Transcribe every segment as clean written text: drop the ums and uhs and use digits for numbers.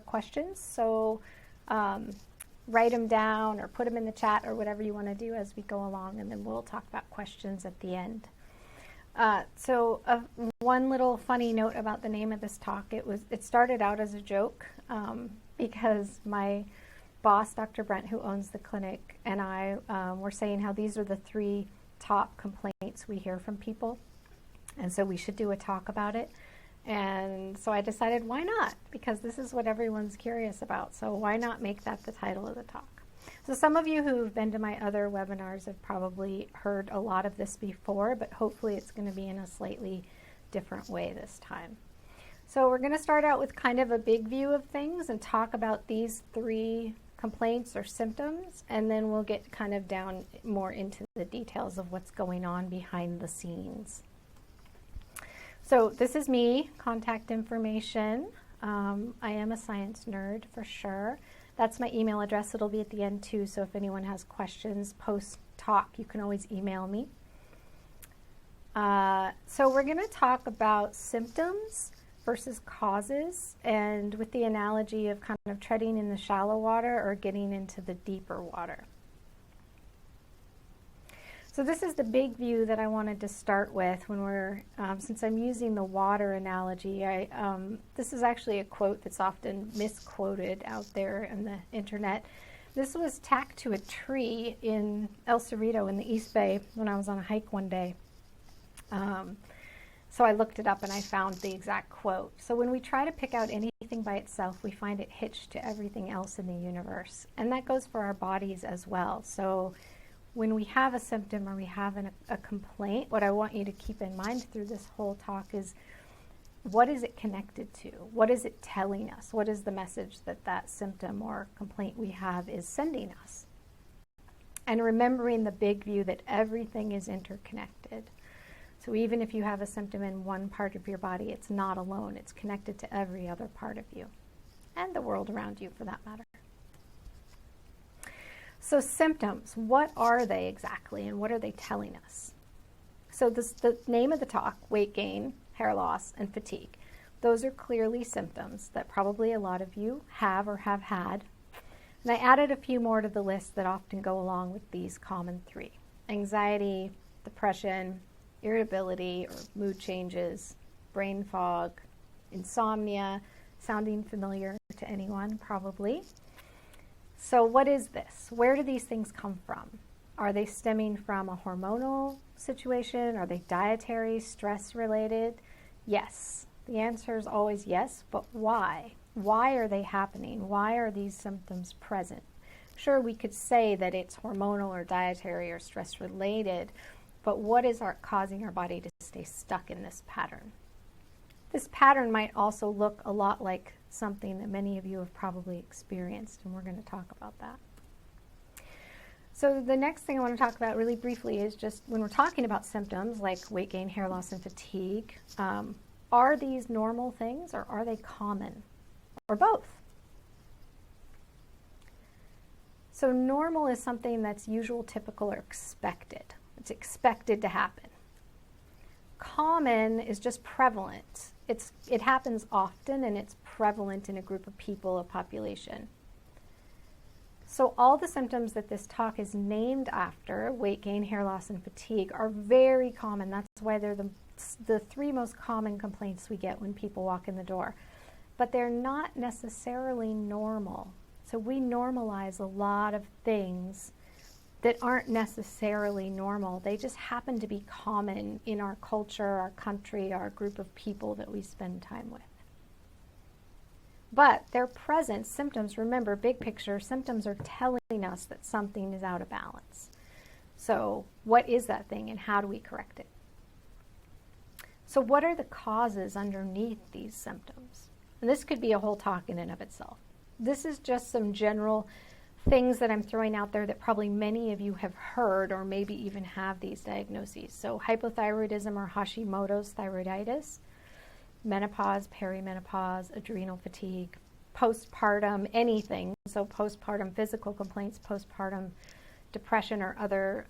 questions. So write them down or put them in the chat or whatever you want to do as we go along, and then we'll talk about questions at the end. One little funny note about the name of this talk, it started out as a joke because my boss, Dr. Brent, who owns the clinic, and I were saying how these are the 3 top complaints we hear from people, and so we should do a talk about it. And so I decided, why not? Because this is what everyone's curious about, so why not make that the title of the talk? So some of you who've been to my other webinars have probably heard a lot of this before, but hopefully it's going to be in a slightly different way this time. So we're going to start out with kind of a big view of things and talk about these 3 complaints or symptoms, and then we'll get kind of down more into the details of what's going on behind the scenes. So this is me, contact information. I am a science nerd for sure. That's my email address. It'll be at the end too, so if anyone has questions post-talk, you can always email me. So we're going to talk about symptoms versus causes, and with the analogy of kind of treading in the shallow water or getting into the deeper water. So this is the big view that I wanted to start with when we're, since I'm using the water analogy, this is actually a quote that's often misquoted out there on the internet. This was tacked to a tree in El Cerrito in the East Bay when I was on a hike one day. So I looked it up and I found the exact quote. So when we try to pick out anything by itself, we find it hitched to everything else in the universe. And that goes for our bodies as well. So when we have a symptom or we have a complaint, what I want you to keep in mind through this whole talk is, what is it connected to? What is it telling us? What is the message that that symptom or complaint we have is sending us? And remembering the big view that everything is interconnected. So even if you have a symptom in one part of your body, it's not alone. It's connected to every other part of you and the world around you for that matter. So symptoms, what are they exactly and what are they telling us? So the name of the talk, weight gain, hair loss, and fatigue. Those are clearly symptoms that probably a lot of you have or have had. And I added a few more to the list that often go along with these common 3. Anxiety, depression, irritability or mood changes, brain fog, insomnia, sounding familiar to anyone probably. So what is this? Where do these things come from? Are they stemming from a hormonal situation? Are they dietary, stress related? Yes. The answer is always yes, but why? Why are they happening? Why are these symptoms present? Sure, we could say that it's hormonal or dietary or stress related, but what is causing our body to stay stuck in this pattern? This pattern might also look a lot like something that many of you have probably experienced, and we're going to talk about that. So the next thing I want to talk about really briefly is just when we're talking about symptoms like weight gain, hair loss, and fatigue, are these normal things or are they common? Or both? So normal is something that's usual, typical, or expected. It's expected to happen. Common is just prevalent. It happens often and it's prevalent in a group of people, a population. So all the symptoms that this talk is named after, weight gain, hair loss, and fatigue, are very common. That's why they're the 3 most common complaints we get when people walk in the door. But they're not necessarily normal. So we normalize a lot of things that aren't necessarily normal. They just happen to be common in our culture, our country, our group of people that we spend time with. But they're present symptoms. Remember, big picture, symptoms are telling us that something is out of balance. So what is that thing and how do we correct it? So what are the causes underneath these symptoms? And this could be a whole talk in and of itself. This is just some general things that I'm throwing out there that probably many of you have heard or maybe even have these diagnoses. So hypothyroidism or Hashimoto's thyroiditis, menopause, perimenopause, adrenal fatigue, postpartum, anything. So postpartum physical complaints, postpartum depression or other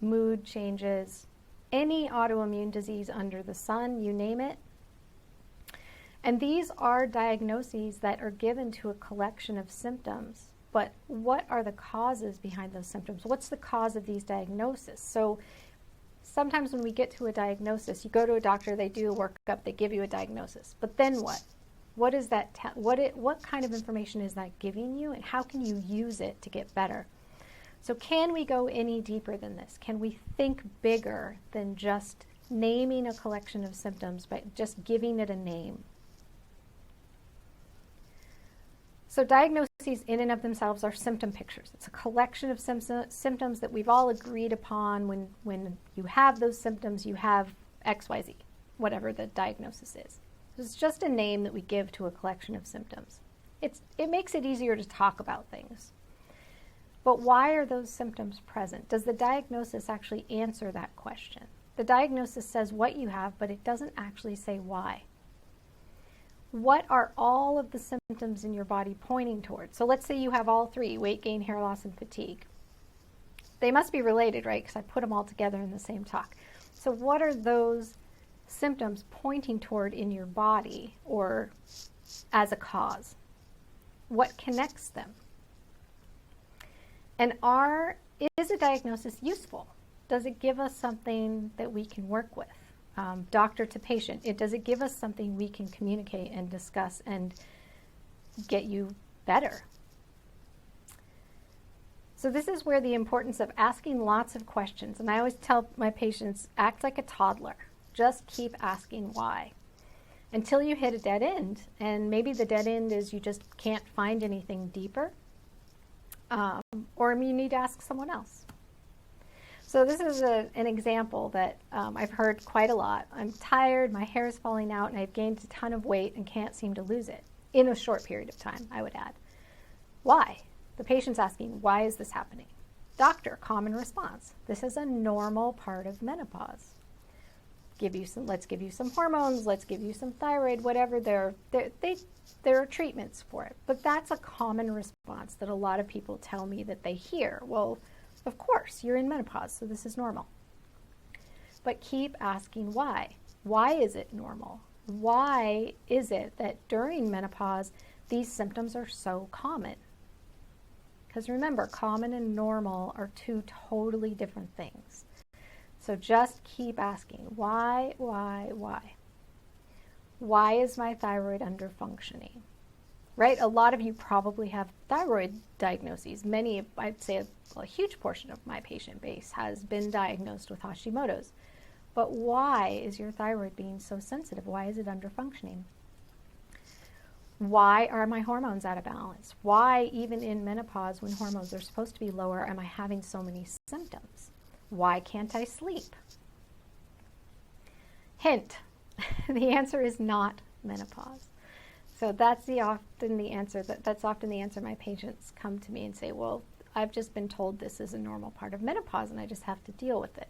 mood changes, any autoimmune disease under the sun, you name it. And these are diagnoses that are given to a collection of symptoms. But what are the causes behind those symptoms? What's the cause of these diagnoses? So sometimes when we get to a diagnosis, you go to a doctor, they do a workup, they give you a diagnosis. But then what? What is that? What kind of information is that giving you, and how can you use it to get better? So can we go any deeper than this? Can we think bigger than just naming a collection of symptoms, but just giving it a name? So diagnoses in and of themselves are symptom pictures. It's a collection of symptoms that we've all agreed upon. When you have those symptoms, you have XYZ, whatever the diagnosis is. So it's just a name that we give to a collection of symptoms. It makes it easier to talk about things. But why are those symptoms present? Does the diagnosis actually answer that question? The diagnosis says what you have, but it doesn't actually say why. What are all of the symptoms in your body pointing towards? So let's say you have all three: weight gain, hair loss, and fatigue. They must be related, right? Because I put them all together in the same talk. So what are those symptoms pointing toward in your body, or as a cause? What connects them? And is a diagnosis useful? Does it give us something that we can work with? Doctor to patient, does it give us something we can communicate and discuss and get you better? So this is where the importance of asking lots of questions, and I always tell my patients, act like a toddler. Just keep asking why until you hit a dead end. And maybe the dead end is you just can't find anything deeper, or you need to ask someone else. So this is an example that I've heard quite a lot. I'm tired, my hair is falling out, and I've gained a ton of weight and can't seem to lose it in a short period of time, I would add. Why? The patient's asking, why is this happening? Doctor, common response. This is a normal part of menopause. Let's give you some hormones, let's give you some thyroid, whatever. There are treatments for it. But that's a common response that a lot of people tell me that they hear. Well, of course, you're in menopause, so this is normal. But keep asking why. Why is it normal? Why is it that during menopause, these symptoms are so common? Because remember, common and normal are two totally different things. So just keep asking, why? Why is my thyroid under functioning? Right? A lot of you probably have thyroid diagnoses. Many, I'd say a huge portion of my patient base has been diagnosed with Hashimoto's. But why is your thyroid being so sensitive? Why is it under functioning? Why are my hormones out of balance? Why, even in menopause, when hormones are supposed to be lower, am I having so many symptoms? Why can't I sleep? Hint, the answer is not menopause. So that's often the answer my patients come to me and say, well, I've just been told this is a normal part of menopause and I just have to deal with it.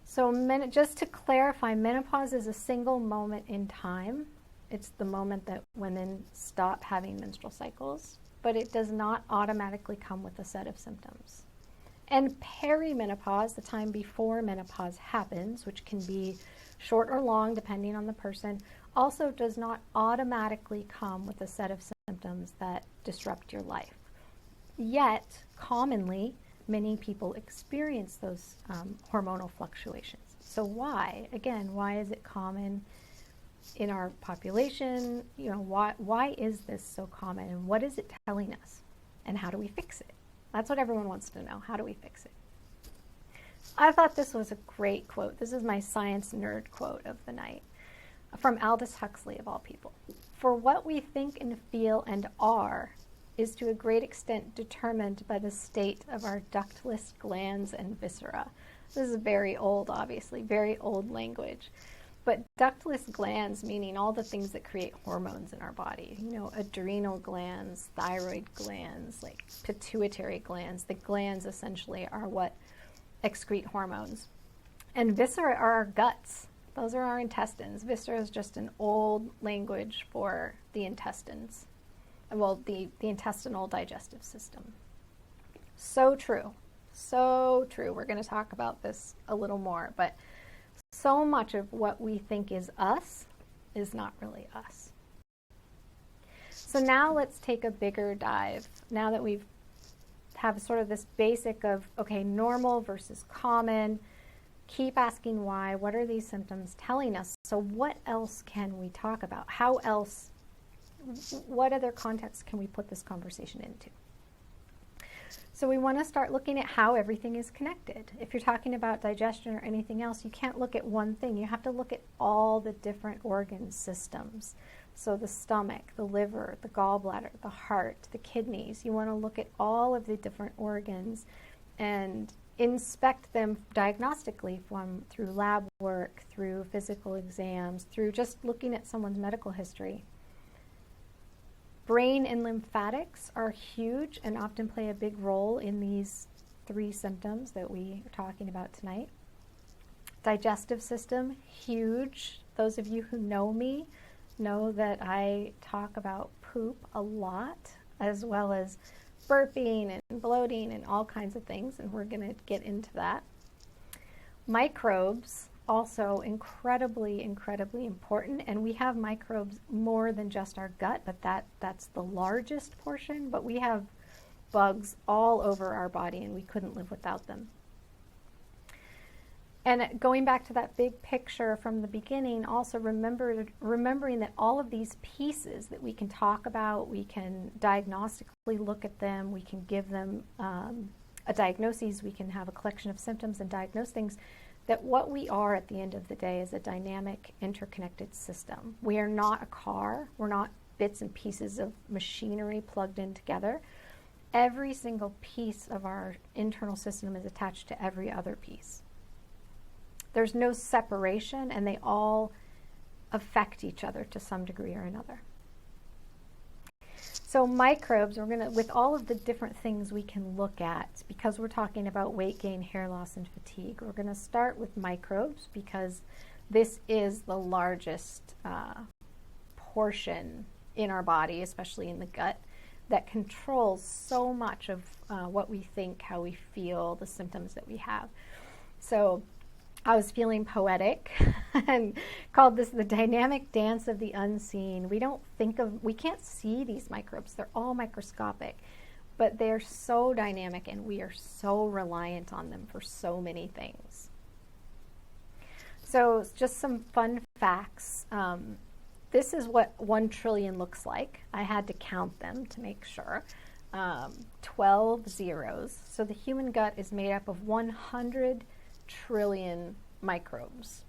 So just to clarify, menopause is a single moment in time. It's the moment that women stop having menstrual cycles, but it does not automatically come with a set of symptoms. And perimenopause, the time before menopause happens, which can be short or long depending on the person, also does not automatically come with a set of symptoms that disrupt your life. Yet, commonly, many people experience those hormonal fluctuations. So why? Again, why is it common in our population? You know, why is this so common, and what is it telling us, and how do we fix it? That's what everyone wants to know. How do we fix it? I thought this was a great quote. This is my science nerd quote of the night from Aldous Huxley, of all people. For what we think and feel and are is to a great extent determined by the state of our ductless glands and viscera. This is very old, obviously, very old language. But ductless glands, meaning all the things that create hormones in our body, you know, adrenal glands, thyroid glands, like pituitary glands. The glands essentially are what excrete hormones. And viscera are our guts. Those are our intestines. Viscera is just an old language for the intestines. Well, the intestinal digestive system. So true. So true. We're going to talk about this a little more, but so much of what we think is us is not really us. So now let's take a bigger dive. Now that we've have sort of this basic of, okay, normal versus common, keep asking why, what are these symptoms telling us? So what else can we talk about? How else, what other context can we put this conversation into? So we want to start looking at how everything is connected. If you're talking about digestion or anything else, you can't look at one thing. You have to look at all the different organ systems. So the stomach, the liver, the gallbladder, the heart, the kidneys. You want to look at all of the different organs and inspect them diagnostically through lab work, through physical exams, through just looking at someone's medical history. Brain and lymphatics are huge and often play a big role in these 3 symptoms that we are talking about tonight. Digestive system, huge. Those of you who know me know that I talk about poop a lot, as well as burping and bloating and all kinds of things, and we're going to get into that. Microbes, also incredibly, incredibly important, and we have microbes more than just our gut, but that's the largest portion, but we have bugs all over our body, and we couldn't live without them. And going back to that big picture from the beginning, also remembering that all of these pieces that we can talk about, we can diagnostically look at them, we can give them a diagnosis, we can have a collection of symptoms and diagnose things, that what we are at the end of the day is a dynamic, interconnected system. We are not a car. We're not bits and pieces of machinery plugged in together. Every single piece of our internal system is attached to every other piece. There's no separation, and they all affect each other to some degree or another. So microbes, we're going to, with all of the different things we can look at, because we're talking about weight gain, hair loss, and fatigue, we're going to start with microbes because this is the largest portion in our body, especially in the gut, that controls so much of what we think, how we feel, the symptoms that we have. So I was feeling poetic and called this the dynamic dance of the unseen. We can't see these microbes. They're all microscopic, but they're so dynamic and we are so reliant on them for so many things. So just some fun facts. This is what 1 trillion looks like. I had to count them to make sure. 12 zeros. So the human gut is made up of 100 trillion microbes,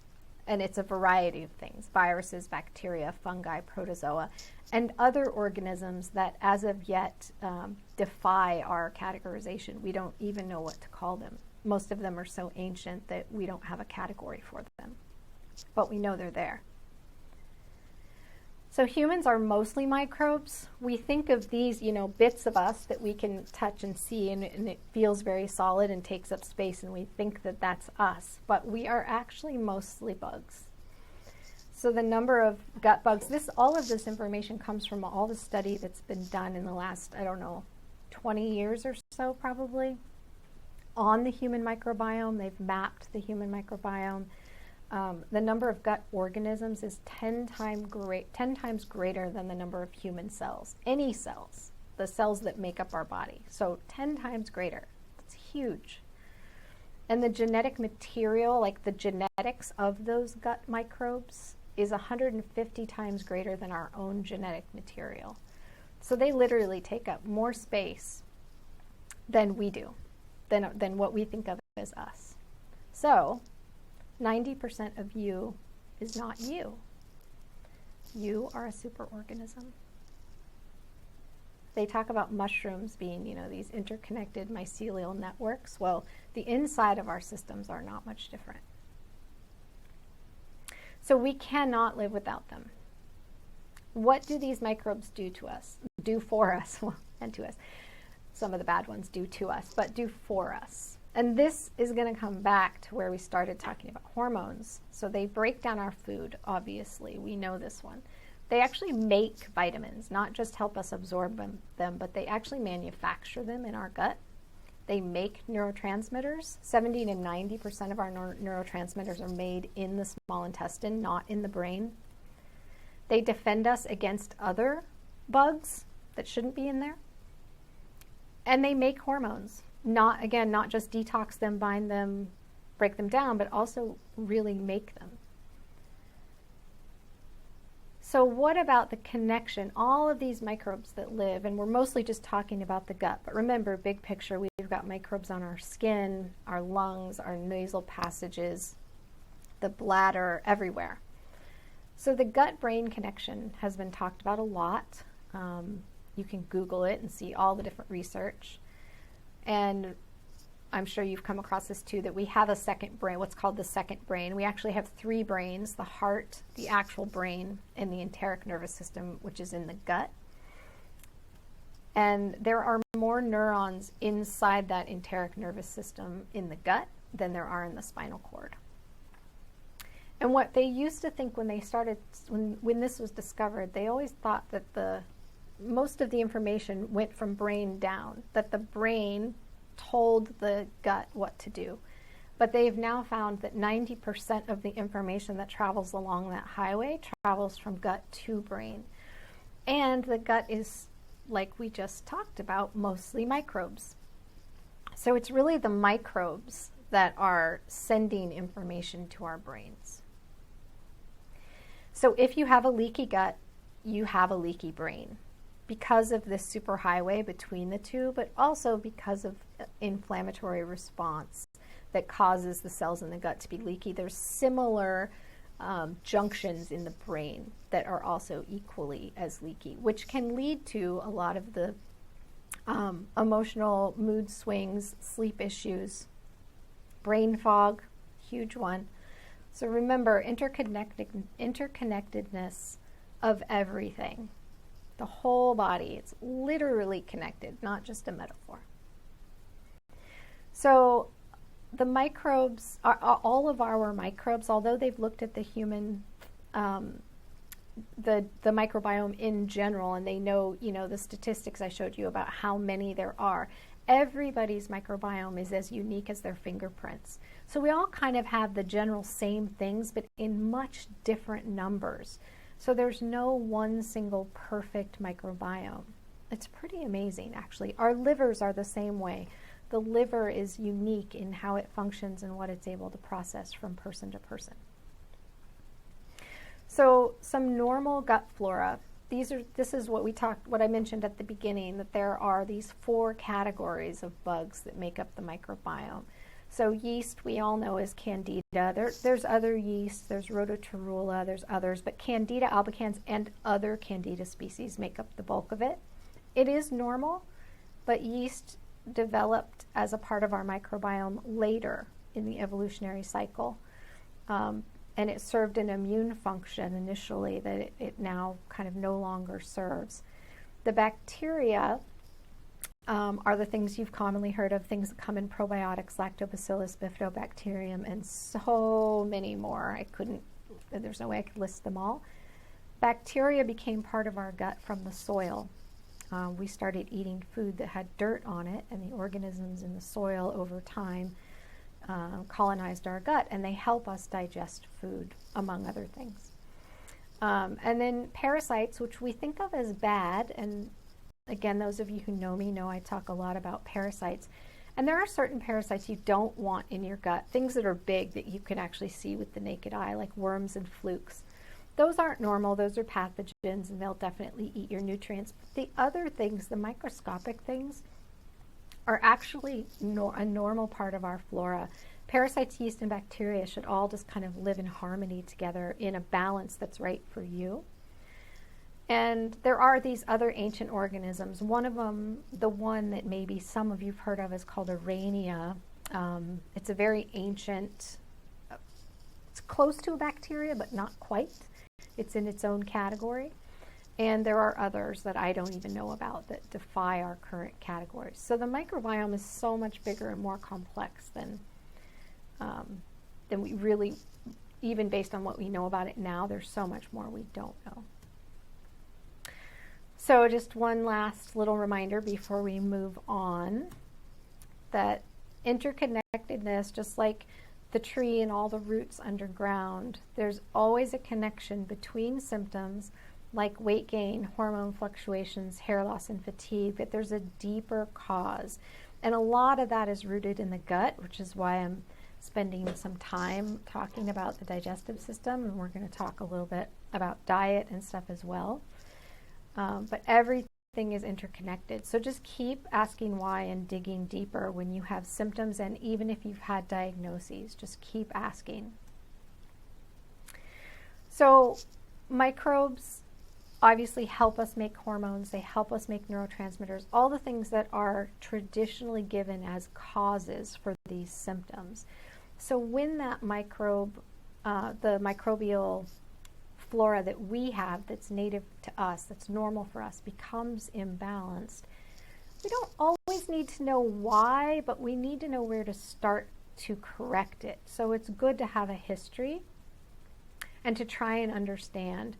and it's a variety of things: viruses, bacteria, fungi, protozoa, and other organisms that as of yet defy our categorization. We don't even know what to call them. Most of them are so ancient that we don't have a category for them, but we know they're there. So humans are mostly microbes. We think of these, bits of us that we can touch and see, and it feels very solid and takes up space, and we think that that's us. But we are actually mostly bugs. So the number of gut bugs, all of this information comes from all the study that's been done in the last, 20 years or so probably, on the human microbiome. They've mapped the human microbiome. The number of gut organisms is 10 times greater than the number of human cells. Any cells, the cells that make up our body. So 10 times greater. It's huge. And the genetic material, like the genetics of those gut microbes, is 150 times greater than our own genetic material. So they literally take up more space than we do, than what we think of as us. So 90% of you is not you. You are a superorganism. They talk about mushrooms being, these interconnected mycelial networks. Well, the inside of our systems are not much different. So we cannot live without them. What do these microbes do for us? Well, and to us. Some of the bad ones do to us, but do for us. And this is going to come back to where we started talking about hormones. So they break down our food, obviously. We know this one. They actually make vitamins, not just help us absorb them, but they actually manufacture them in our gut. They make neurotransmitters. 70 to 90% of our neurotransmitters are made in the small intestine, not in the brain. They defend us against other bugs that shouldn't be in there. And they make hormones. Not just detox them, bind them, break them down, but also really make them. So what about the connection? All of these microbes that live, and we're mostly just talking about the gut, but remember, big picture, we've got microbes on our skin, our lungs, our nasal passages, the bladder, everywhere. So the gut-brain connection has been talked about a lot. You can Google it and see all the different research. And I'm sure you've come across this too, that we have a second brain, what's called the second brain. We actually have three brains: the heart, the actual brain, and the enteric nervous system, which is in the gut. And there are more neurons inside that enteric nervous system in the gut than there are in the spinal cord. And what they used to think when they started, when this was discovered, they always thought that most of the information went from brain down, that the brain told the gut what to do. But they've now found that 90% of the information that travels along that highway travels from gut to brain. And the gut is, like we just talked about, mostly microbes. So it's really the microbes that are sending information to our brains. So if you have a leaky gut, you have a leaky brain, because of this superhighway between the two, but also because of inflammatory response that causes the cells in the gut to be leaky. There's similar junctions in the brain that are also equally as leaky, which can lead to a lot of the emotional mood swings, sleep issues, brain fog, huge one. So remember, interconnectedness of everything. The whole body, it's literally connected, not just a metaphor. So the microbes, all of our microbes, although they've looked at the human, the microbiome in general, and they know, the statistics I showed you about how many there are, everybody's microbiome is as unique as their fingerprints. So we all kind of have the general same things, but in much different numbers. So there's no one single perfect microbiome. It's pretty amazing, actually. Our livers are the same way. The liver is unique in how it functions and what it's able to process from person to person. So some normal gut flora. This is what I mentioned at the beginning, that there are these 4 categories of bugs that make up the microbiome. So yeast, we all know, is Candida. There's other yeasts, there's Rhodotorula, there's others, but Candida albicans and other Candida species make up the bulk of it. It is normal, but yeast developed as a part of our microbiome later in the evolutionary cycle. And it served an immune function initially that it now kind of no longer serves. The bacteria are the things you've commonly heard of, things that come in probiotics, Lactobacillus, Bifidobacterium, and so many more. There's no way I could list them all. Bacteria became part of our gut from the soil. We started eating food that had dirt on it, and the organisms in the soil over time colonized our gut, and they help us digest food, among other things. And then parasites, which we think of as bad, and again, those of you who know me know I talk a lot about parasites. And there are certain parasites you don't want in your gut, things that are big that you can actually see with the naked eye, like worms and flukes. Those aren't normal, those are pathogens, and they'll definitely eat your nutrients. But the other things, the microscopic things, are actually a normal part of our flora. Parasites, yeast, and bacteria should all just kind of live in harmony together in a balance that's right for you. And there are these other ancient organisms. One of them, the one that maybe some of you've heard of, is called Irania. It's a very ancient, it's close to a bacteria, but not quite. It's in its own category. And there are others that I don't even know about that defy our current categories. So the microbiome is so much bigger and more complex than we really, even based on what we know about it now, there's so much more we don't know. So just one last little reminder before we move on, that interconnectedness, just like the tree and all the roots underground, there's always a connection between symptoms like weight gain, hormone fluctuations, hair loss, and fatigue, that there's a deeper cause. And a lot of that is rooted in the gut, which is why I'm spending some time talking about the digestive system, and we're going to talk a little bit about diet and stuff as well. But everything is interconnected. So just keep asking why and digging deeper when you have symptoms, and even if you've had diagnoses, just keep asking. So microbes obviously help us make hormones, they help us make neurotransmitters, all the things that are traditionally given as causes for these symptoms. So when that microbe, the microbial flora that we have that's native to us, that's normal for us, becomes imbalanced, we don't always need to know why, but we need to know where to start to correct it. So it's good to have a history and to try and understand.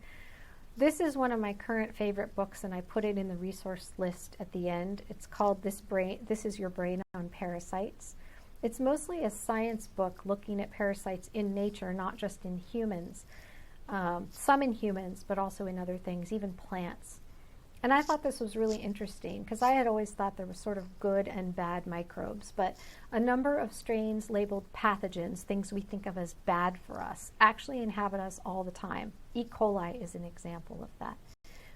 This is one of my current favorite books, and I put it in the resource list at the end. It's called This Is Your Brain on Parasites. It's mostly a science book looking at parasites in nature, not just in humans. Some in humans, but also in other things, even plants. And I thought this was really interesting because I had always thought there was sort of good and bad microbes, but a number of strains labeled pathogens, things we think of as bad for us, actually inhabit us all the time. E. coli is an example of that,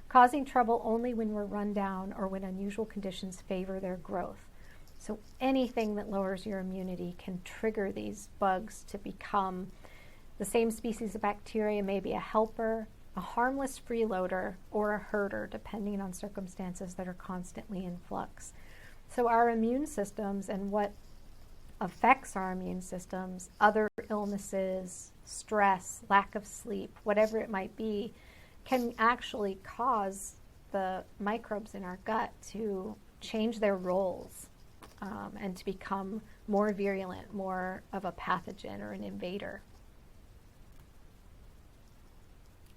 causing trouble only when we're run down or when unusual conditions favor their growth. So anything that lowers your immunity can trigger these bugs to become the same species of bacteria, maybe a helper, a harmless freeloader, or a herder, depending on circumstances that are constantly in flux. So our immune systems and what affects our immune systems, other illnesses, stress, lack of sleep, whatever it might be, can actually cause the microbes in our gut to change their roles and to become more virulent, more of a pathogen or an invader.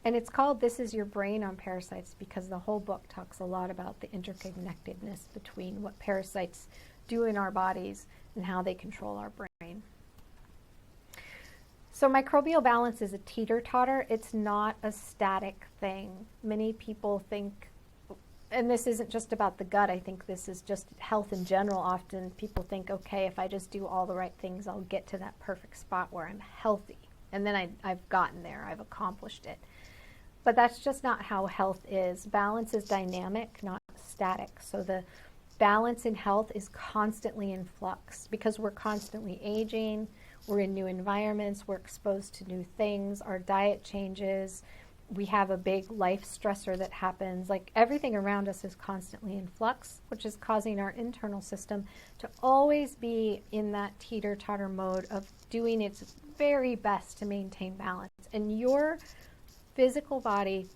And it's called This Is Your Brain on Parasites because the whole book talks a lot about the interconnectedness between what parasites do in our bodies and how they control our brain. So microbial balance is a teeter-totter. It's not a static thing. Many people think, and this isn't just about the gut, I think this is just health in general. Often people think, okay, if I just do all the right things, I'll get to that perfect spot where I'm healthy. And then I've gotten there, I've accomplished it. But that's just not how health is. Balance is dynamic, not static. So the balance in health is constantly in flux because we're constantly aging, we're in new environments, we're exposed to new things, our diet changes, we have a big life stressor that happens. Like everything around us is constantly in flux, which is causing our internal system to always be in that teeter-totter mode of doing its very best to maintain balance. And your physical body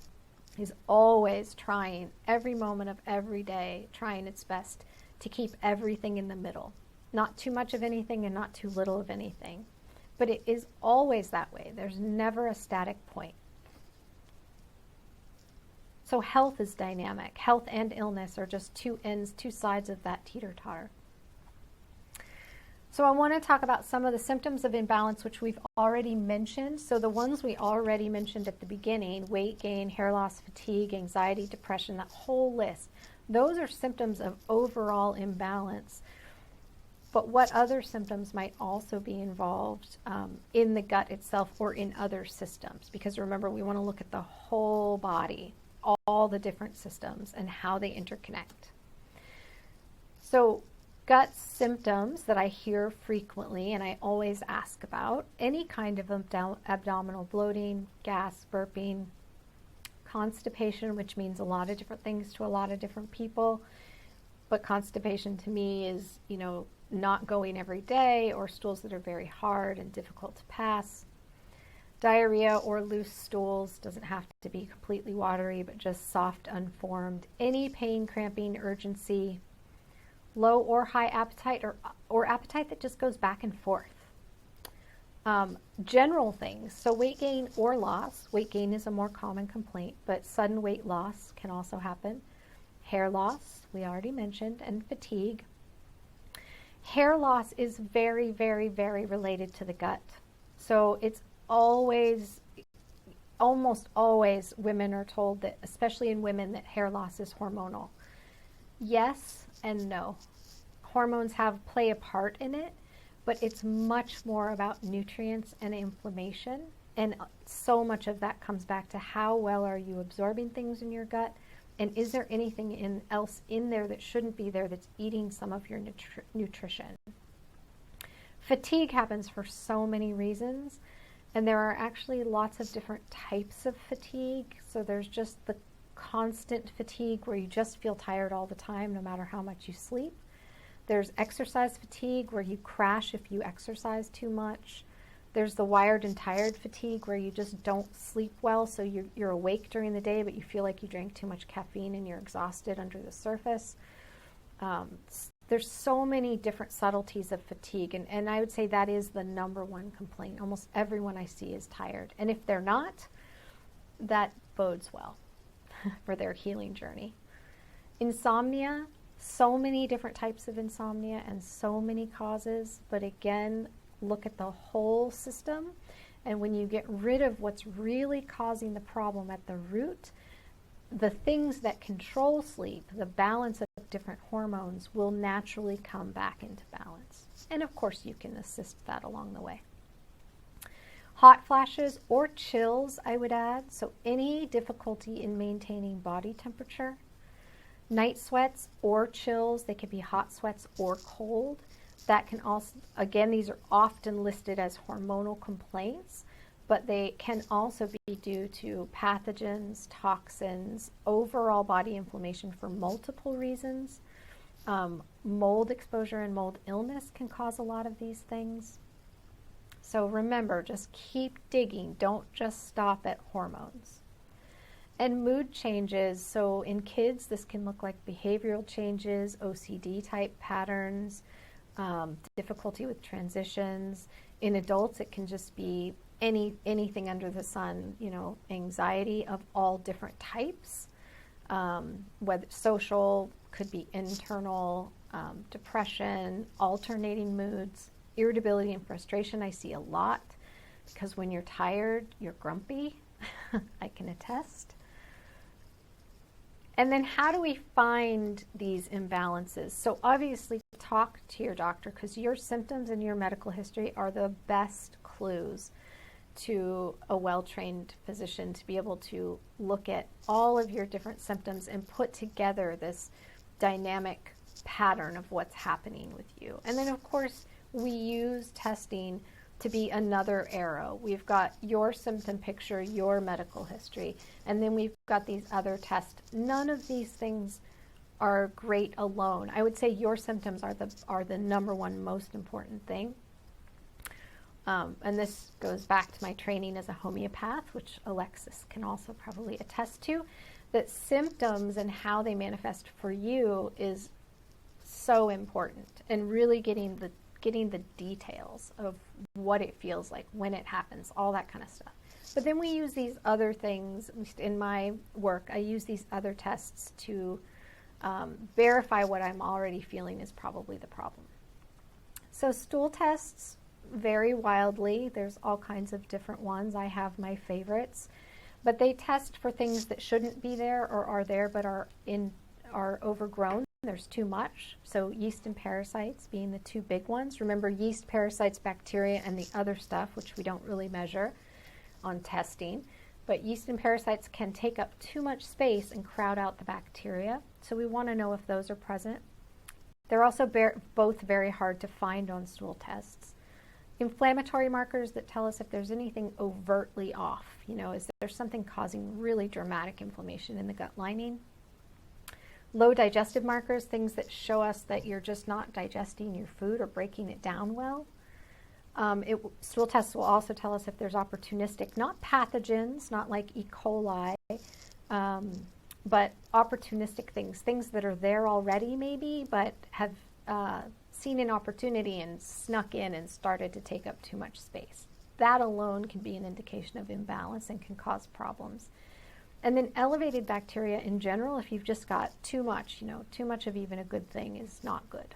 is always trying, every moment of every day, trying its best to keep everything in the middle. Not too much of anything and not too little of anything. But it is always that way. There's never a static point. So health is dynamic. Health and illness are just two sides of that teeter-totter. So I want to talk about some of the symptoms of imbalance, which we've already mentioned. So the ones we already mentioned at the beginning, weight gain, hair loss, fatigue, anxiety, depression, that whole list, those are symptoms of overall imbalance. But what other symptoms might also be involved in the gut itself or in other systems? Because remember, we want to look at the whole body, all the different systems and how they interconnect. So gut symptoms that I hear frequently and I always ask about, any kind of abdominal bloating, gas, burping, constipation, which means a lot of different things to a lot of different people. But constipation to me is, not going every day, or stools that are very hard and difficult to pass. Diarrhea or loose stools, doesn't have to be completely watery, but just soft, unformed. Any pain, cramping, urgency, low or high appetite, or appetite that just goes back and forth. General things, so weight gain or loss. Weight gain is a more common complaint, but sudden weight loss can also happen. Hair loss, we already mentioned, and fatigue. Hair loss is very, very, very related to the gut. So it's always, almost always, women are told that, especially in women, that hair loss is hormonal. Yes and no. Hormones play a part in it, but it's much more about nutrients and inflammation. And so much of that comes back to how well are you absorbing things in your gut, and is there anything else in there that shouldn't be there that's eating some of your nutrition. Fatigue happens for so many reasons, and there are actually lots of different types of fatigue. So there's just the constant fatigue where you just feel tired all the time no matter how much you sleep. There's exercise fatigue where you crash if you exercise too much. There's the wired and tired fatigue where you just don't sleep well, so you're awake during the day, but you feel like you drank too much caffeine and you're exhausted under the surface. There's so many different subtleties of fatigue, and I would say that is the number one complaint. Almost everyone I see is tired, and if they're not, that bodes well for their healing journey. Insomnia, so many different types of insomnia and so many causes, but again, look at the whole system, and when you get rid of what's really causing the problem at the root, the things that control sleep, the balance of different hormones, will naturally come back into balance. And of course, you can assist that along the way. Hot flashes or chills, I would add, so any difficulty in maintaining body temperature. Night sweats or chills, they could be hot sweats or cold. That can also, again, these are often listed as hormonal complaints, but they can also be due to pathogens, toxins, overall body inflammation for multiple reasons. Mold exposure and mold illness can cause a lot of these things. So remember, just keep digging. Don't just stop at hormones. And mood changes. So in kids, this can look like behavioral changes, OCD type patterns, difficulty with transitions. In adults, it can just be anything under the sun, anxiety of all different types, whether social, could be internal, depression, alternating moods, irritability and frustration. I see a lot because when you're tired, you're grumpy. I can attest. And then how do we find these imbalances? So obviously talk to your doctor, because your symptoms and your medical history are the best clues to a well-trained physician to be able to look at all of your different symptoms and put together this dynamic pattern of what's happening with you. And then of course we use testing to be another arrow. We've got your symptom picture, your medical history, and then we've got these other tests. None of these things are great alone. I would say your symptoms are the number one most important thing. And this goes back to my training as a homeopath, which Alexis can also probably attest to, that symptoms and how they manifest for you is so important, and really getting the details of what it feels like, when it happens, all that kind of stuff. But then we use these other things, at least in my work, I use these other tests to verify what I'm already feeling is probably the problem. So stool tests vary wildly. There's all kinds of different ones. I have my favorites, but they test for things that shouldn't be there or are there but are overgrown. There's too much. So yeast and parasites being the two big ones. Remember, yeast, parasites, bacteria, and the other stuff, which we don't really measure on testing. But yeast and parasites can take up too much space and crowd out the bacteria. So we want to know if those are present. They're also both very hard to find on stool tests. Inflammatory markers that tell us if there's anything overtly off. Is there something causing really dramatic inflammation in the gut lining? Low digestive markers, things that show us that you're just not digesting your food or breaking it down well. Stool tests will also tell us if there's opportunistic, not pathogens, not like E. coli, but opportunistic things that are there already maybe, but have seen an opportunity and snuck in and started to take up too much space. That alone can be an indication of imbalance and can cause problems. And then elevated bacteria in general, if you've just got too much, too much of even a good thing is not good.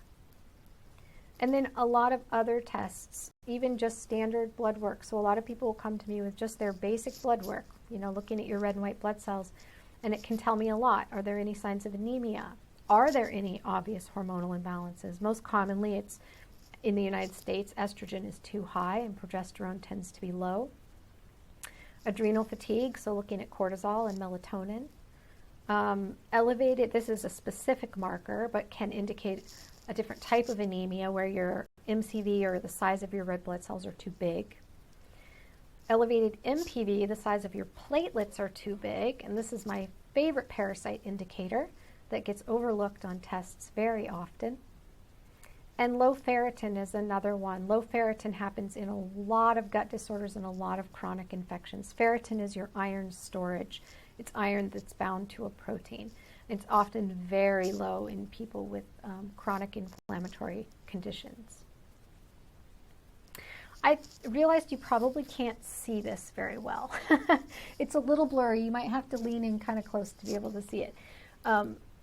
And then a lot of other tests, even just standard blood work. So a lot of people will come to me with just their basic blood work, looking at your red and white blood cells, and it can tell me a lot. Are there any signs of anemia? Are there any obvious hormonal imbalances? Most commonly, it's in the United States, estrogen is too high and progesterone tends to be low. Adrenal fatigue, so looking at cortisol and melatonin. Elevated, this is a specific marker, but can indicate a different type of anemia where your MCV, or the size of your red blood cells, are too big. Elevated MPV, the size of your platelets are too big, and this is my favorite parasite indicator that gets overlooked on tests very often. And low ferritin is another one. Low ferritin happens in a lot of gut disorders and a lot of chronic infections. Ferritin is your iron storage. It's iron that's bound to a protein. It's often very low in people with chronic inflammatory conditions. I realized you probably can't see this very well. It's a little blurry. You might have to lean in kind of close to be able to see it.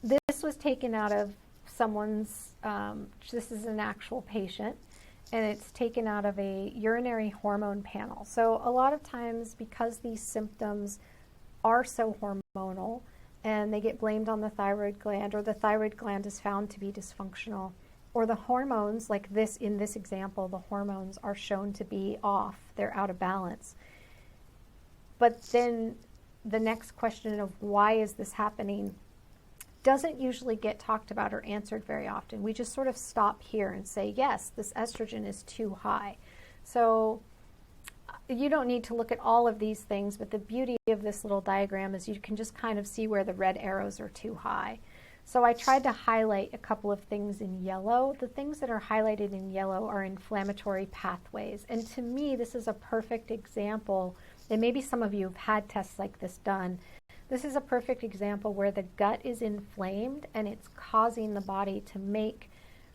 This was taken out of someone's, this is an actual patient, and it's taken out of a urinary hormone panel. So a lot of times, because these symptoms are so hormonal and they get blamed on the thyroid gland, or the thyroid gland is found to be dysfunctional, or the hormones, like this in this example, the hormones are shown to be off, they're out of balance. But then the next question of why is this happening doesn't usually get talked about or answered very often. We just sort of stop here and say, yes, this estrogen is too high. So you don't need to look at all of these things, but the beauty of this little diagram is you can just kind of see where the red arrows are too high. So I tried to highlight a couple of things in yellow. The things that are highlighted in yellow are inflammatory pathways. And to me, this is a perfect example, and maybe some of you have had tests like this done. This is a perfect example where the gut is inflamed and it's causing the body to make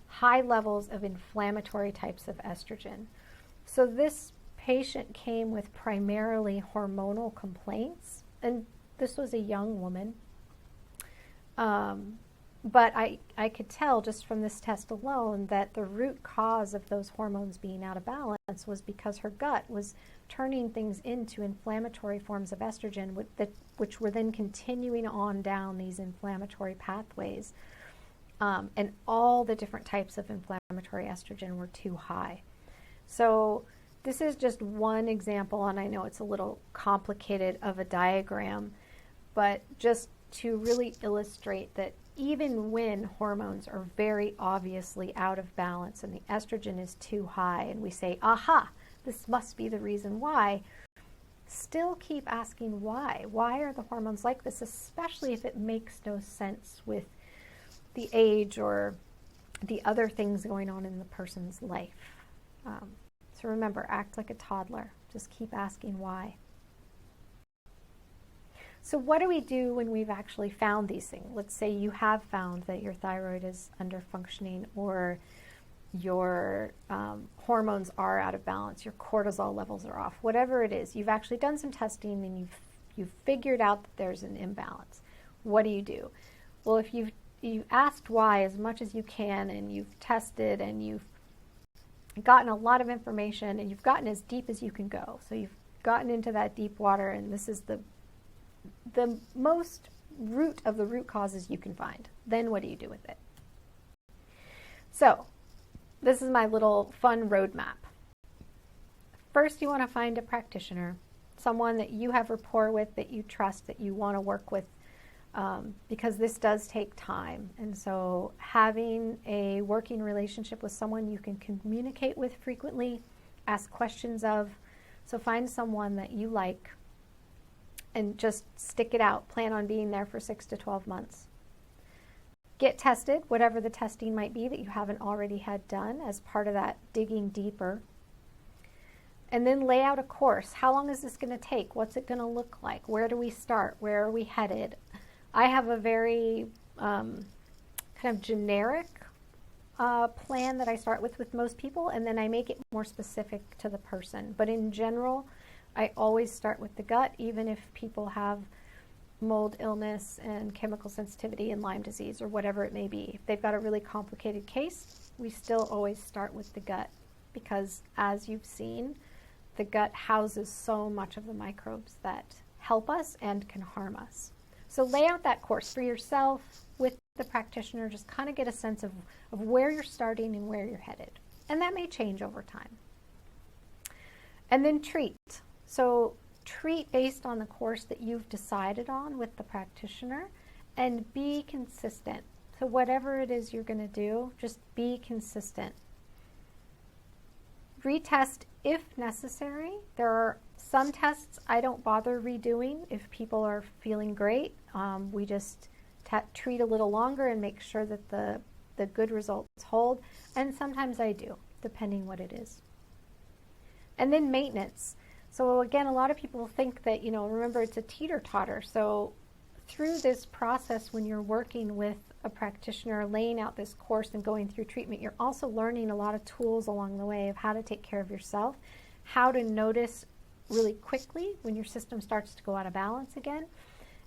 high levels of inflammatory types of estrogen. So this patient came with primarily hormonal complaints, and this was a young woman. But I could tell just from this test alone that the root cause of those hormones being out of balance was because her gut was turning things into inflammatory forms of estrogen, which were then continuing on down these inflammatory pathways. And all the different types of inflammatory estrogen were too high. So this is just one example, and I know it's a little complicated of a diagram, but just to really illustrate that even when hormones are very obviously out of balance and the estrogen is too high, and we say, aha, this must be the reason why, still keep asking why. Why are the hormones like this, especially if it makes no sense with the age or the other things going on in the person's life. So remember, act like a toddler. Just keep asking why. So what do we do when we've actually found these things? Let's say you have found that your thyroid is underfunctioning, or your hormones are out of balance, your cortisol levels are off, whatever it is. You've actually done some testing and you've figured out that there's an imbalance. What do you do? Well, if you've asked why as much as you can, and you've tested and you've gotten a lot of information, and you've gotten as deep as you can go. So you've gotten into that deep water, and this is the most root of the root causes you can find. Then what do you do with it? So this is my little fun roadmap. First, you want to find a practitioner, someone that you have rapport with, that you trust, that you want to work with, because this does take time. And so having a working relationship with someone you can communicate with frequently, ask questions of. So find someone that you like and just stick it out. Plan on being there for 6 to 12 months. Get tested, whatever the testing might be that you haven't already had done as part of that digging deeper. And then lay out a course. How long is this going to take? What's it going to look like? Where do we start? Where are we headed? I have a very kind of generic plan that I start with most people, and then I make it more specific to the person. But in general, I always start with the gut, even if people have mold illness and chemical sensitivity and Lyme disease or whatever it may be. If they've got a really complicated case, we still always start with the gut because, as you've seen, the gut houses so much of the microbes that help us and can harm us. So lay out that course for yourself with the practitioner. Just kind of get a sense of where you're starting and where you're headed. And that may change over time. And then treat. So treat based on the course that you've decided on with the practitioner and be consistent. So whatever it is you're going to do, just be consistent. Retest if necessary. There are some tests I don't bother redoing if people are feeling great. We just treat a little longer and make sure that the good results hold. And sometimes I do, depending what it is. And then maintenance. So again, a lot of people think that, remember it's a teeter-totter. So through this process, when you're working with a practitioner, laying out this course and going through treatment, you're also learning a lot of tools along the way of how to take care of yourself, how to notice really quickly when your system starts to go out of balance again.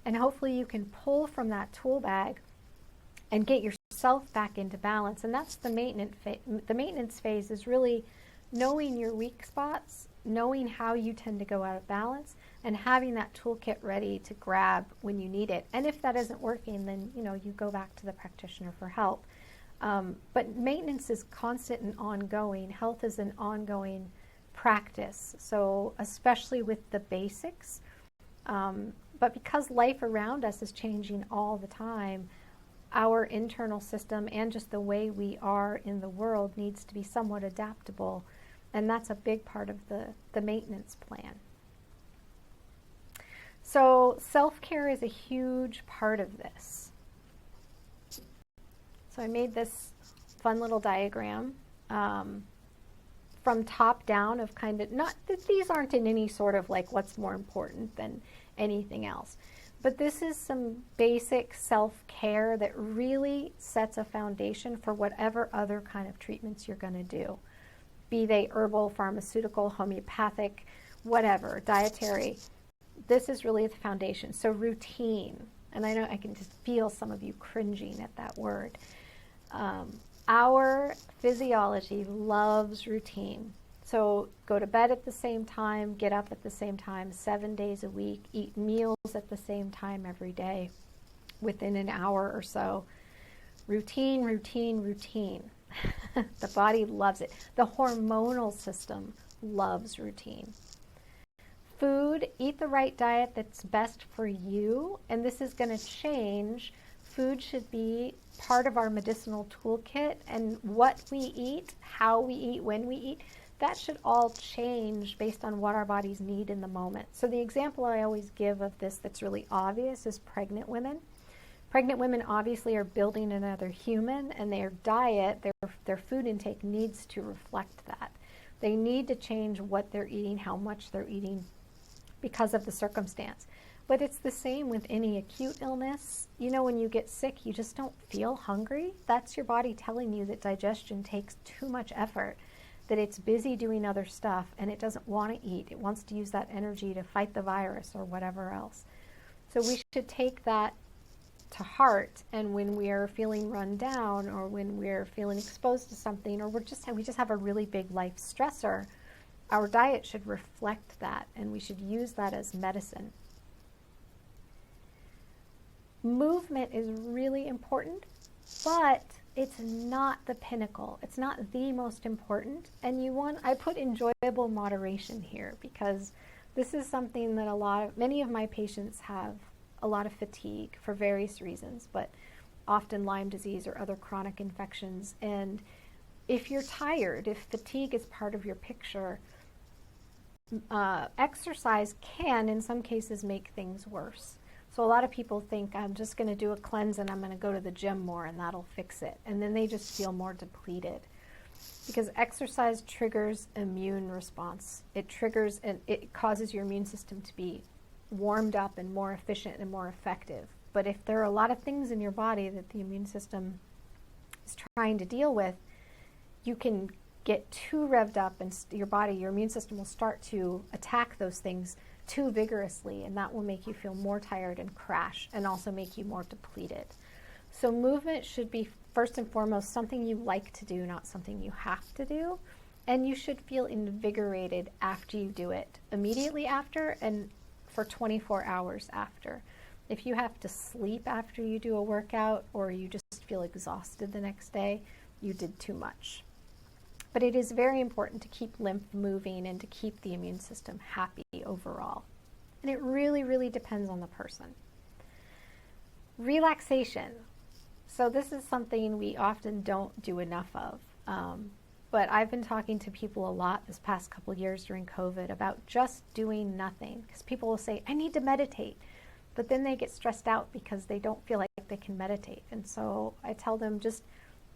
And hopefully you can pull from that tool bag and get yourself back into balance. And that's the maintenance phase. The maintenance phase is really knowing your weak spots, knowing how you tend to go out of balance, and having that toolkit ready to grab when you need it. And if that isn't working, then you go back to the practitioner for help. But maintenance is constant and ongoing. Health is an ongoing practice. So especially with the basics. But because life around us is changing all the time, our internal system and just the way we are in the world needs to be somewhat adaptable. And that's a big part of the maintenance plan. So self-care is a huge part of this. So I made this fun little diagram from top down of kind of, not that these aren't in any sort of like what's more important than anything else. But this is some basic self-care that really sets a foundation for whatever other kind of treatments you're going to do. Be they herbal, pharmaceutical, homeopathic, whatever, dietary. This is really the foundation. So routine, and I know I can just feel some of you cringing at that word. Our physiology loves routine. So go to bed at the same time, get up at the same time, 7 days a week, eat meals at the same time every day, within an hour or so. Routine, routine, routine. The body loves it. The hormonal system loves routine. Food, eat the right diet that's best for you, and this is going to change. Food should be part of our medicinal toolkit, and what we eat, how we eat, when we eat, that should all change based on what our bodies need in the moment. So the example I always give of this that's really obvious is pregnant women. Pregnant women obviously are building another human, and their diet, their food intake needs to reflect that. They need to change what they're eating, how much they're eating because of the circumstance. But it's the same with any acute illness. When you get sick, you just don't feel hungry. That's your body telling you that digestion takes too much effort, that it's busy doing other stuff, and it doesn't want to eat. It wants to use that energy to fight the virus or whatever else. So we should take that to heart, and when we are feeling run down, or when we're feeling exposed to something, or we just have a really big life stressor, our diet should reflect that, and we should use that as medicine. Movement is really important, but it's not the pinnacle. It's not the most important. And I put enjoyable moderation here because this is something that many of my patients have a lot of fatigue for various reasons, but often Lyme disease or other chronic infections. And if you're tired, if fatigue is part of your picture, exercise can, in some cases, make things worse. So a lot of people think, I'm just going to do a cleanse and I'm going to go to the gym more and that'll fix it. And then they just feel more depleted. Because exercise triggers immune response. It triggers and it causes your immune system to be warmed up and more efficient and more effective. But if there are a lot of things in your body that the immune system is trying to deal with, you can get too revved up and your immune system will start to attack those things too vigorously, and that will make you feel more tired and crash, and also make you more depleted. So movement should be first and foremost something you like to do, not something you have to do. And you should feel invigorated after you do it, immediately after and for 24 hours after. If you have to sleep after you do a workout or you just feel exhausted the next day, you did too much. But it is very important to keep lymph moving and to keep the immune system happy overall. And it really, really depends on the person. Relaxation. So this is something we often don't do enough of. But I've been talking to people a lot this past couple of years during COVID about just doing nothing. Because people will say, I need to meditate. But then they get stressed out because they don't feel like they can meditate. And so I tell them, just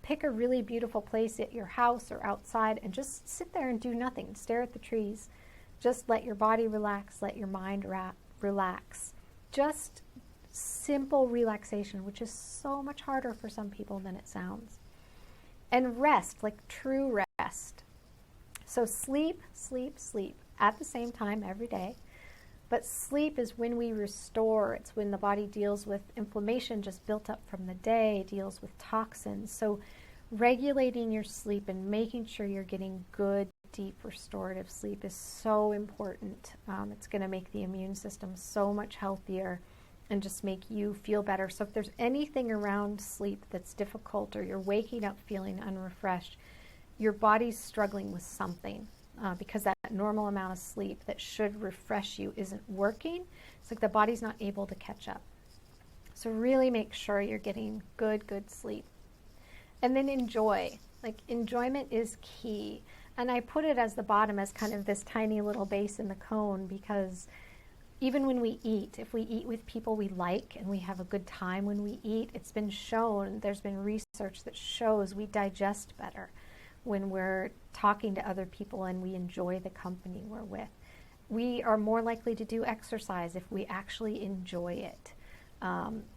pick a really beautiful place at your house or outside and just sit there and do nothing. Stare at the trees. Just let your body relax. Let your mind relax. Just simple relaxation, which is so much harder for some people than it sounds. And rest, like true rest. So sleep, sleep, sleep at the same time every day. But sleep is when we restore. It's when the body deals with inflammation just built up from the day, deals with toxins. So regulating your sleep and making sure you're getting good, deep, restorative sleep is so important. It's going to make the immune system so much healthier and just make you feel better. So if there's anything around sleep that's difficult or you're waking up feeling unrefreshed, your body's struggling with something because that normal amount of sleep that should refresh you isn't working. It's like the body's not able to catch up. So really make sure you're getting good sleep. And then enjoy. Like enjoyment is key. And I put it as the bottom as kind of this tiny little base in the cone because even when we eat, if we eat with people we like and we have a good time when we eat, it's been shown, there's been research that shows we digest better when we're talking to other people and we enjoy the company we're with. We are more likely to do exercise if we actually enjoy it.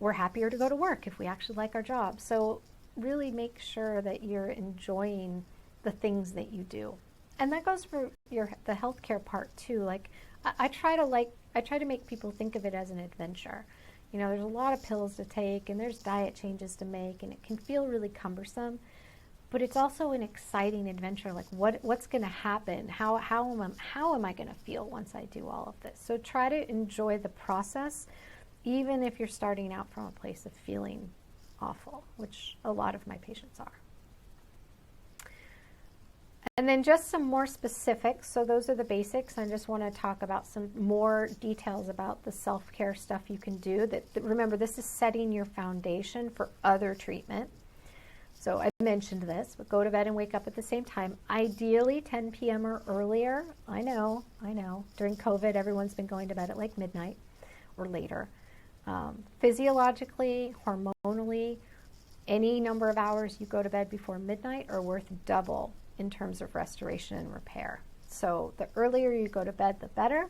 We're happier to go to work if we actually like our job. So really make sure that you're enjoying the things that you do. And that goes for the healthcare part too. Like I try to make people think of it as an adventure. You know, there's a lot of pills to take and there's diet changes to make and it can feel really cumbersome, but it's also an exciting adventure. Like what's going to happen? How am I going to feel once I do all of this? So try to enjoy the process, even if you're starting out from a place of feeling awful, which a lot of my patients are. And then just some more specifics. So those are the basics. I just want to talk about some more details about the self-care stuff you can do. That remember, this is setting your foundation for other treatment. So I mentioned this, but go to bed and wake up at the same time. Ideally 10 p.m. or earlier. I know. During COVID, everyone's been going to bed at like midnight or later. Physiologically, hormonally, any number of hours you go to bed before midnight are worth double in terms of restoration and repair. So the earlier you go to bed, the better.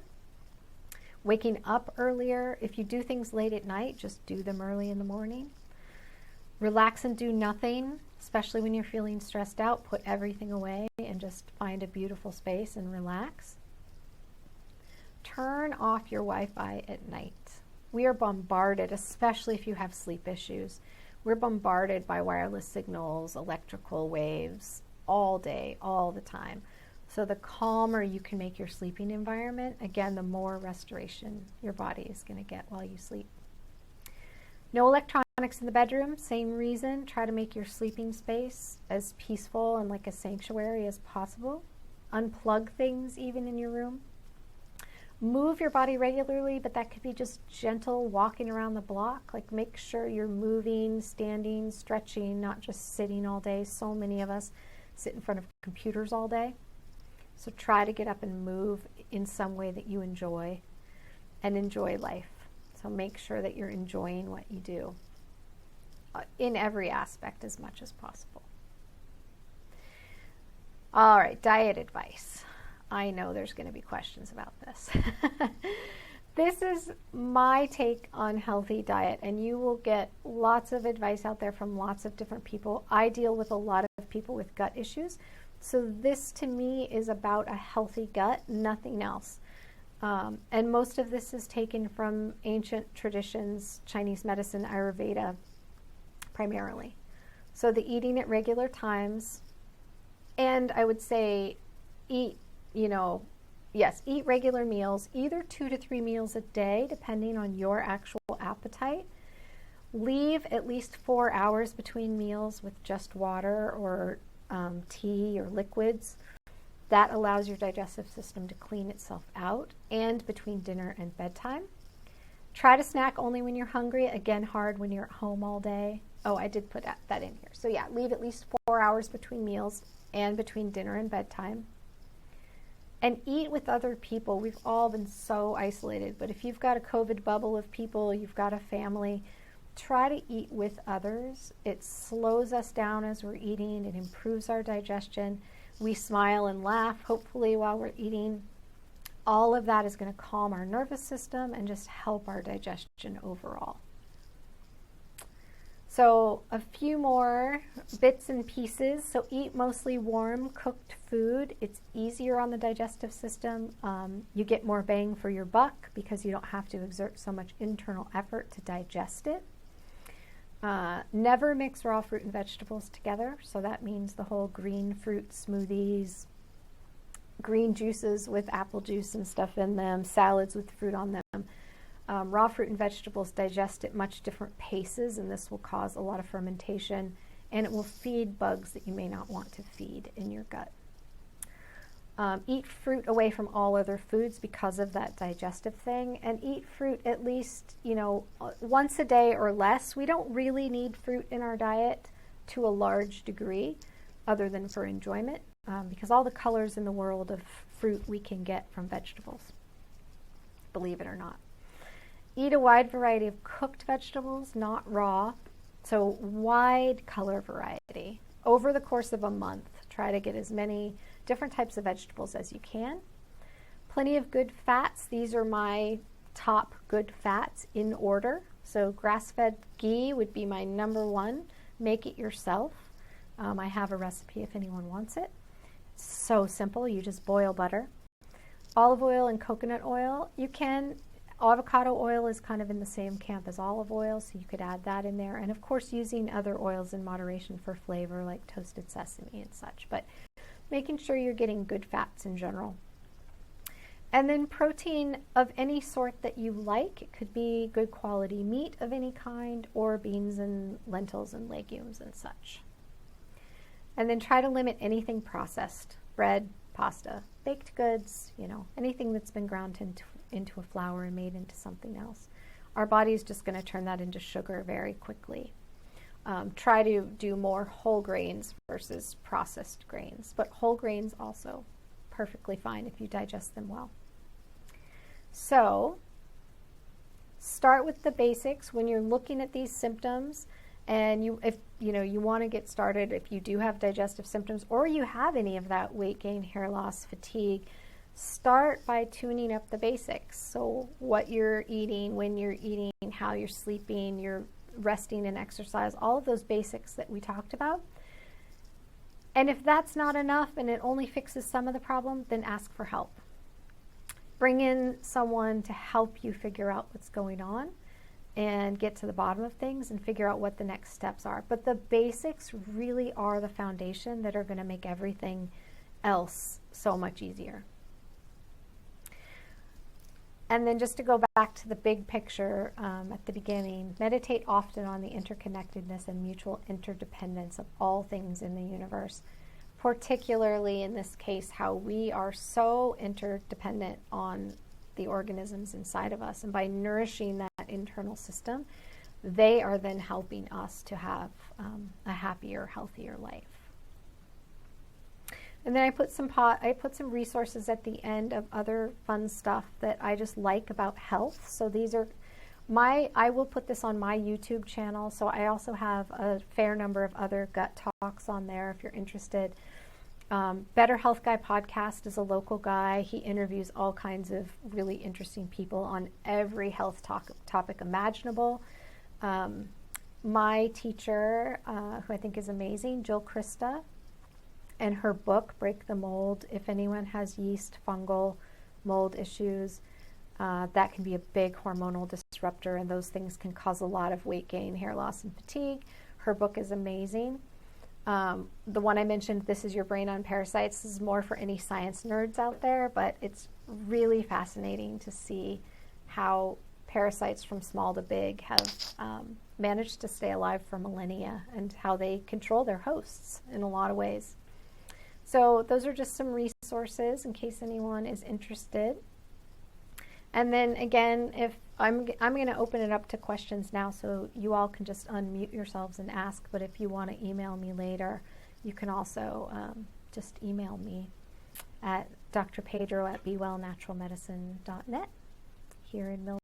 Waking up earlier, if you do things late at night, just do them early in the morning. Relax and do nothing, especially when you're feeling stressed out. Put everything away and just find a beautiful space and relax. Turn off your Wi-Fi at night. We are bombarded, especially if you have sleep issues. We're bombarded by wireless signals, electrical waves, all day, all the time. So the calmer you can make your sleeping environment, again, the more restoration your body is going to get while you sleep. No electronics in the bedroom, same reason. Try to make your sleeping space as peaceful and like a sanctuary as possible. Unplug things even in your room. Move your body regularly, but that could be just gentle walking around the block. Like make sure you're moving, standing, stretching, not just sitting all day. So many of us sit in front of computers all day. So try to get up and move in some way that you enjoy and enjoy life. So make sure that you're enjoying what you do in every aspect as much as possible. All right, diet advice. I know there's going to be questions about this. This is my take on healthy diet, and you will get lots of advice out there from lots of different people. I deal with a lot of people with gut issues, so this to me is about a healthy gut, nothing else. And most of this is taken from ancient traditions, Chinese medicine, Ayurveda, primarily. So the eating at regular times, and I would say eat, eat regular meals, either 2 to 3 meals a day, depending on your actual appetite. Leave at least 4 hours between meals with just water or tea or liquids. That allows your digestive system to clean itself out, and between dinner and bedtime. Try to snack only when you're hungry. Again, hard when you're at home all day. Oh, I did put that in here. So yeah, leave at least 4 hours between meals and between dinner and bedtime. And eat with other people. We've all been so isolated, but if you've got a COVID bubble of people, you've got a family, try to eat with others. It slows us down as we're eating. It improves our digestion. We smile and laugh, hopefully, while we're eating. All of that is going to calm our nervous system and just help our digestion overall. So a few more bits and pieces. So eat mostly warm, cooked food. It's easier on the digestive system. You get more bang for your buck because you don't have to exert so much internal effort to digest it. Never mix raw fruit and vegetables together. So that means the whole green fruit smoothies, green juices with apple juice and stuff in them, salads with fruit on them. Raw fruit and vegetables digest at much different paces, and this will cause a lot of fermentation, and it will feed bugs that you may not want to feed in your gut. Eat fruit away from all other foods because of that digestive thing, and eat fruit at least, once a day or less. We don't really need fruit in our diet to a large degree, other than for enjoyment, because all the colors in the world of fruit we can get from vegetables, believe it or not. Eat a wide variety of cooked vegetables, not raw. So wide color variety. Over the course of a month, try to get as many different types of vegetables as you can. Plenty of good fats. These are my top good fats in order. So grass-fed ghee would be my number one. Make it yourself. I have a recipe if anyone wants it. It's so simple. You just boil butter. Olive oil and coconut oil. Avocado oil is kind of in the same camp as olive oil, so you could add that in there. And of course, using other oils in moderation for flavor, like toasted sesame and such. But making sure you're getting good fats in general. And then protein of any sort that you like. It could be good quality meat of any kind, or beans and lentils and legumes and such. And then try to limit anything processed. Bread, pasta, baked goods, anything that's been ground into a flour and made into something else. Our body is just going to turn that into sugar very quickly. Try to do more whole grains versus processed grains, but whole grains also perfectly fine if you digest them well. So start with the basics when you're looking at these symptoms, and if you want to get started, if you do have digestive symptoms or you have any of that weight gain, hair loss, fatigue, start by tuning up the basics. So what you're eating, when you're eating, how you're sleeping, your resting and exercise, all of those basics that we talked about. And if that's not enough and it only fixes some of the problem, then ask for help. Bring in someone to help you figure out what's going on and get to the bottom of things and figure out what the next steps are. But the basics really are the foundation that are going to make everything else so much easier. And then just to go back to the big picture at the beginning, meditate often on the interconnectedness and mutual interdependence of all things in the universe, particularly in this case, how we are so interdependent on the organisms inside of us. And by nourishing that internal system, they are then helping us to have a happier, healthier life. And then I put some resources at the end of other fun stuff that I just like about health. So these are I will put this on my YouTube channel. So I also have a fair number of other gut talks on there if you're interested. Better Health Guy podcast is a local guy. He interviews all kinds of really interesting people on every health topic imaginable. My teacher, who I think is amazing, Jill Krista, and her book, Break the Mold. If anyone has yeast, fungal, mold issues, that can be a big hormonal disruptor, and those things can cause a lot of weight gain, hair loss, and fatigue. Her book is amazing. The one I mentioned, This Is Your Brain on Parasites, is more for any science nerds out there, but it's really fascinating to see how parasites from small to big have managed to stay alive for millennia and how they control their hosts in a lot of ways. So those are just some resources in case anyone is interested. And then again, if I'm going to open it up to questions now, so you all can just unmute yourselves and ask. But if you want to email me later, you can also just email me at drpedro@bewellnaturalmedicine.net here in Milwaukee.